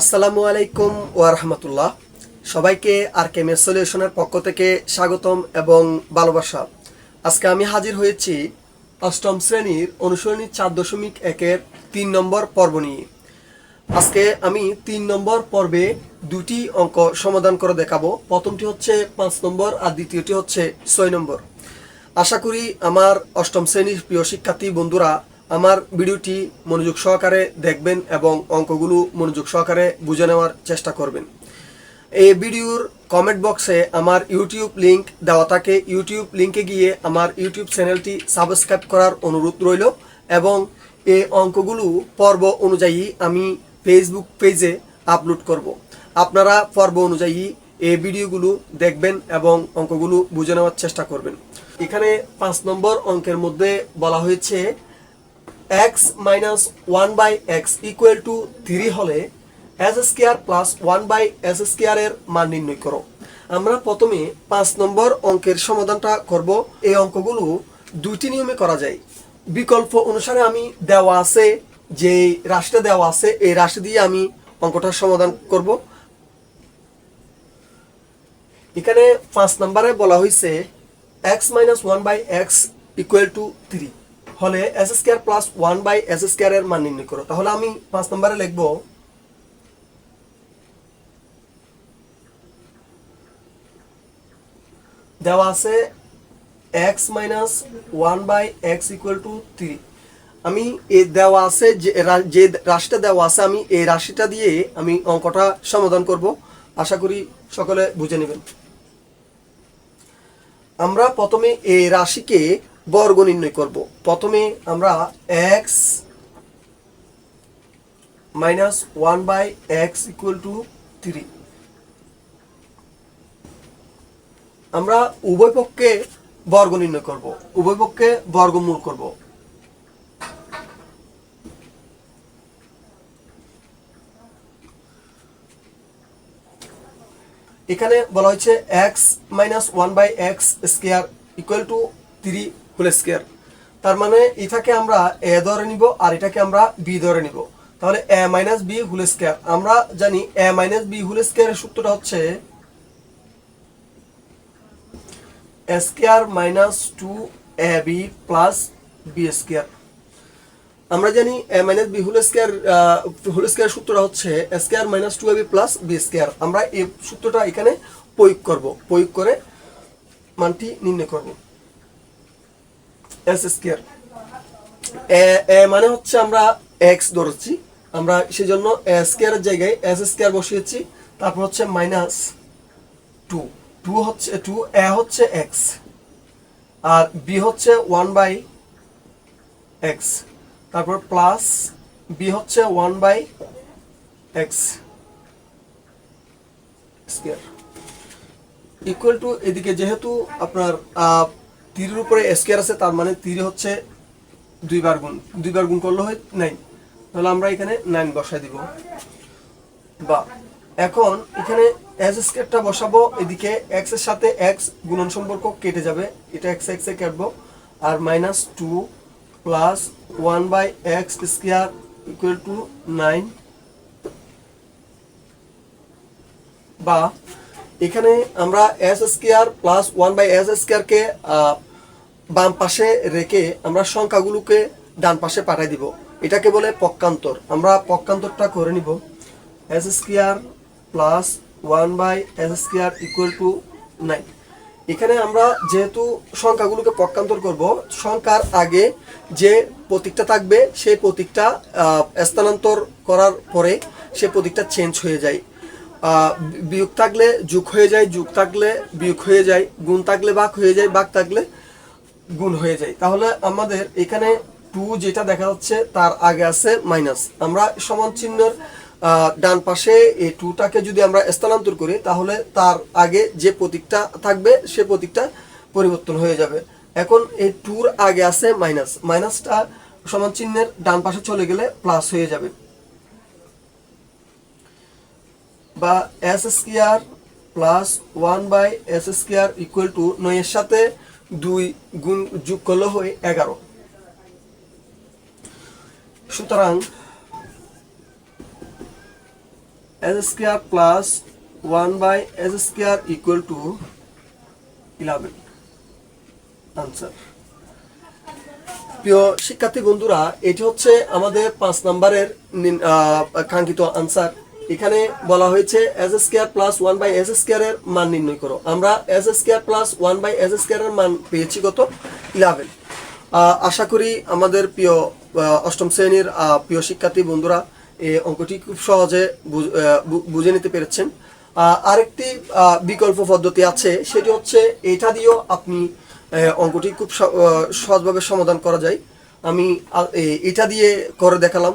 আসসালামু আলাইকুম ওয়া রাহমাতুল্লাহ। সবাইকে আর কে মেস সলিউশনের পক্ষ থেকে স্বাগতম এবং ভালোবাসা। আজকে আমি হাজির হয়েছি অষ্টম শ্রেণীর অনুশীলনী 4.1-এর 3 নম্বর পর্ব নিয়ে। আজকে আমি 3 নম্বর পর্বে দুটি অঙ্ক সমাধান করে দেখাবো। প্রথমটি হচ্ছে 5 নম্বর আর দ্বিতীয়টি হচ্ছে 6 নম্বর। আশা করি আমার অষ্টম শ্রেণীর প্রিয় শিক্ষার্থী বন্ধুরা আমার ভিডিওটি মনোযোগ সহকারে দেখবেন এবং অঙ্কগুলো মনোযোগ সহকারে বুঝে নেওয়ার চেষ্টা করবেন। এই ভিডিওর কমেন্ট বক্সে আমার ইউটিউব লিংক দেওয়া থাকে। ইউটিউব লিংকে গিয়ে আমার ইউটিউব চ্যানেলটি সাবস্ক্রাইব করার অনুরোধ রইল এবং এই অঙ্কগুলো পর্ব অনুযায়ী আমি ফেসবুক পেজে আপলোড করব। আপনারা পর্ব অনুযায়ী এই ভিডিওগুলো দেখবেন এবং অঙ্কগুলো বুঝে নেওয়ার চেষ্টা করবেন। এখানে 5 নম্বর অঙ্কের মধ্যে বলা হয়েছে x minus 1 by x equal to 3 হলে s square plus 1 by s square এর মান নির্ণয় করো। আমরা প্রথমে 5 নম্বর অঙ্কের সমাধানটা করব। এই অঙ্কগুলো দুইটি নিয়মে করা যায়। বিকল্প অনুসারে আমি দেওয়া আছে যে রাশিটা দেওয়া আছে এই রাশি দিয়ে আমি অঙ্কটার সমাধান করব। এখানে 5 নম্বরে বলা হয়েছে x minus 1 by x equal to 3 হলে s square plus 1 by s square এর মান নির্ণয় করো। তাহলে আমি 5 নম্বরে লিখব দেওয়া আছে x minus 1 by x equal to 3। আমি এই দেওয়া আছে যে রাশিটা দেওয়া আছে আমি এই রাশিটা দিয়ে আমি অঙ্কটা সমাধান করব। আশা করি সকলে বুঝে নেবেন। আমরা প্রথমে এই রাশিকে বর্গ নির্ণয় করব। প্রথমে আমরা x minus 1 by x equal to 3 আমরা উভয় পক্ষে বর্গ নির্ণয় করব, উভয় পক্ষে বর্গমূল করব। এখানে বলা হয়েছে x minus 1 by x square equal to 3 whole square. তার মানে এটাকে আমরা a ধরে নিব আর এটাকে আমরা b ধরে নিব। তাহলে a minus b whole square. আমরা জানি a minus b হোল স্কয়ারের সূত্রটা হচ্ছে a square minus 2ab plus b square. আমরা জানি a minus b whole square সূত্রটা হচ্ছে a square minus 2ab plus b square. আমরা এই সূত্রটা এখানে প্রয়োগ করব, প্রয়োগ করে মানটি নির্ণয় করব। s স্কয়ার a মানে হচ্ছে আমরা x ধরেছি, আমরা সেজন্য a স্কয়ারের জায়গায় s স্কয়ার বসিয়েছি। তারপর হচ্ছে মাইনাস 2 হচ্ছে 2 a হচ্ছে x আর b হচ্ছে 1 by x, তারপর প্লাস b হচ্ছে 1 by x square equal two এদিকে যেহেতু আপনার 3 এর উপরে স্কয়ার আছে তার মানে 3 হচ্ছে 2 বার গুণ করলে হয় 9। তাহলে আমরা এখানে 9 বসাই দিব। বা এখন এখানে s স্কয়ারটা বসাবো, এদিকে x এর সাথে x গুণন সম্পর্ক কেটে যাবে, এটা x এ কাটবো আর minus 2 plus 1 by x square equal to 9। বা এখানে আমরা s square plus 1 by s স্কয়ারকে বাম পাশে রেখে আমরা সংখ্যাগুলোকে ডান পাশে পাঠিয়ে দিব। এটাকে বলে পক্ষান্তর। আমরা পক্ষান্তরটা করে নিব। s square plus 1 by s square equal to 9। এখানে আমরা যেহেতু সংখ্যাগুলোকে পক্ষান্তর করব, সংখ্যার আগে যে প্রতীকটা থাকবে সেই প্রতীকটা স্থানান্তর করার পরে সেই প্রতীকটা চেঞ্জ হয়ে যায়। বিয়োগ থাকলে যোগ হয়ে যায়, যোগ থাকলে বিয়োগ হয়ে যায়, গুণ থাকলে ভাগ হয়ে যায়, ভাগ থাকলে গুণ হয়ে যায়। তাহলে আমাদের এখানে 2 যেটা দেখা যাচ্ছে তার আগে আছে মাইনাস। আমরা সমান চিহ্নের ডান পাশে এই 2টাকে যদি আমরা স্থানান্তর করি তাহলে তার আগে যে প্রতীকটা থাকবে সে প্রতীকটা পরিবর্তন হয়ে যাবে। এখন এই 2 এর আগে আছে মাইনাস, মাইনাসটা সমান চিহ্নের ডান পাশে চলে গেলে প্লাস হয়ে যাবে। বা s square plus 1 by s square equal to 9 এর সাথে 2 গুণ যোগ করলে হয় 11। সুতরাং S square plus 1/s square equal to 11 answer. প্রিয় শিক্ষার্থী বন্ধুরা, এটি হচ্ছে আমাদের 5 নম্বরের কাঙ্ক্ষিত আনসার। এখানে বলা হয়েছে এস স্কোয়ার প্লাস 1/s স্কোয়ারের মান নির্ণয় করো। আমরা এস স্কোয়ার প্লাস 1/s স্কোয়ারের মান পেয়েছি কত? 11। আশা করি আমাদের প্রিয় অষ্টম শ্রেণীর প্রিয় শিক্ষার্থী বন্ধুরা এই অঙ্কটি খুব সহজে বুঝে নিতে পেরেছেন। আরেকটি বিকল্প পদ্ধতি আছে, সেটি হচ্ছে এটা দিয়েও আপনি অঙ্কটি খুব সহজভাবে সমাধান করা যায়। আমি এটা দিয়ে করে দেখালাম।